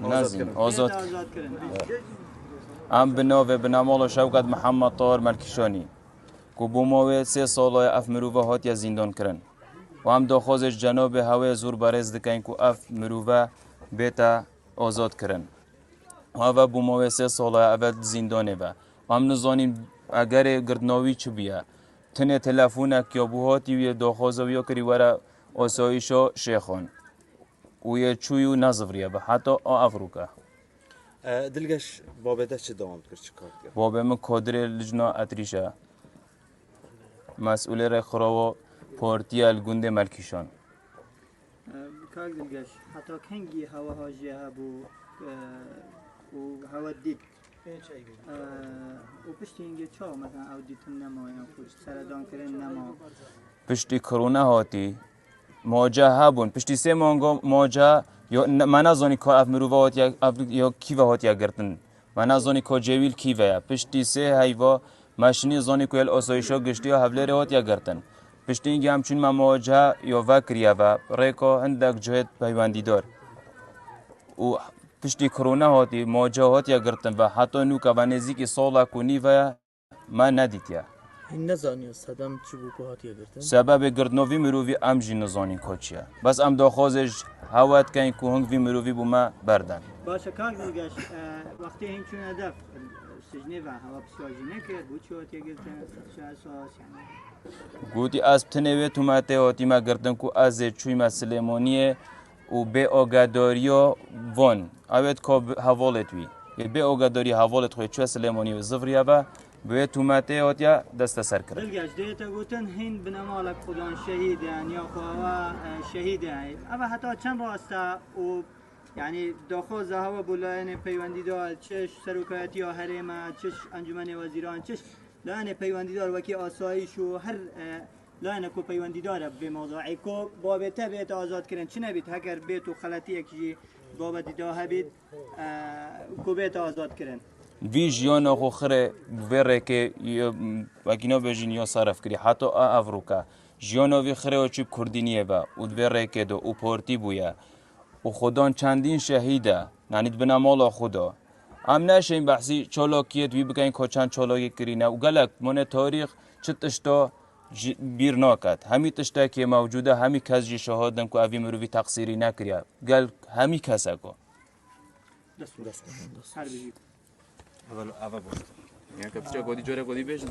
نازین آزاد ام بناوه بنامال شوکت محمد طاهر ملکیشانی که بو ماوێ 3 ساڵای ئەف مرۆڤە هاتیە زیندانکردن و ئەم داخوازش جەنابێ هەوەیە زۆر بەڕێز دەکەین و ئەف مرۆڤە بێتە ئازادکردن و ئەڤە بو ماوێ 3 ساڵای ئەڤە زیندانێ بە و ئەم نزانین ئەگەرێ گردناوی چ بیە تنێ تەلەفونێک یا بو هاتی ویە داخوازەویە کردی وەرە ئاسایشا شێخۆن و یە چووی و نەزڤریە بە حتا ئەڤڕووکە دلگەش بابێتە چ داوام کرد چ کار کرد بابێ من کۆدرێ لجنا ئەتریشە مسئول خراوە پارتیە گوندێ ملکیشان کاک دلگەش حتا کەنگی هەوە هاژیە هەبوو و هەوە دیت و پشتی اینگە چاو مەثلا ئەو دیتن نەمایە پشت سەردانکردن نەما پشتی کۆرۆنا هاتی مواجه هبون پشتی 3 مانگا مواجه یا من نزانی که اف مرۆڤە هاتیە یا کیوە هاتیە گرتن من نزانی که جویل کیوەیە پشتی 3 هەیڤە ماشینی زانی که ئاسایشا گشتی یا هەولێرە هاتیە گرتن پشتی اینگە همچون من مواجه یا وەکریە بە ڕێکا هەندێک جهێت پەیوەندیدار و پشتی کۆرۆنا هاتی مواجه هاتیە گرتن و حتا نوکە و نێزیکی ساڵێک و نیڤەیە من نەدیتیە این نزانی سەدەم چ بوو کە هاتیە گرتن سبب گردناوی مروی ام جی نزانین که چیه بس ام داخوازش هوت کن که هنگوی مروی بو ما بردن باشه کاک دلگەش وقتی هین چون هدف سجنه و هوا پسیاجی نکرد بود چی هاتیە گرتن چه اساس یعنی گوتی از تنوی تومته هاتی ما گردن که از چوی ما سلیمانیه و به آگاداریا وان اوید که حوالت وی به آگاداری حوالت خوی چوی سلیمانی و زفریه و به تومته هاتیە دەستەسەرکرن دلگەش دێتە گوتن هین بنەماڵک خودان شەهیدیان یا خواوە شەهیدیان ئەمە هەتا چەند ڕاستە و یعنی داخوازە هەوە بۆ لایەنێ پەیوەندیدار چش سەرۆکایەتی یا هەرێمە چش ئەنجومەنێ وەزیران چش لایەنێ پەیوەندیدار وەکی ئاسایش و هەر لایەنە کۆ پەیوەندیدارە بێ مۆزوعی کۆ بابێتە بێتە ئازادکردن چ نەبیت هەگەر بێت و خەلەتیەکی بابەتیدا هەبیت کۆ بێتە ئازادکردن وی جیان آخو خره وره که وکینا بجین یا صرف کری حتی افروکا جیان وی خره و چیب کردینیه با و وره که دو و پارتی بویا و خودان چندین شهیده نانید بنامال خدا ام نشین بحثی چالاکیت وی بگین که چند چالاکی کرینه و گلک من تاریخ چه تشتا بیر ناکد همی تشتا که موجوده همی کس جی شهادن که اوی مروی تقصیری نکریه گل همی کسه که هر بگید اول بود یعنی که بچه گودی جوره گودی بیشتر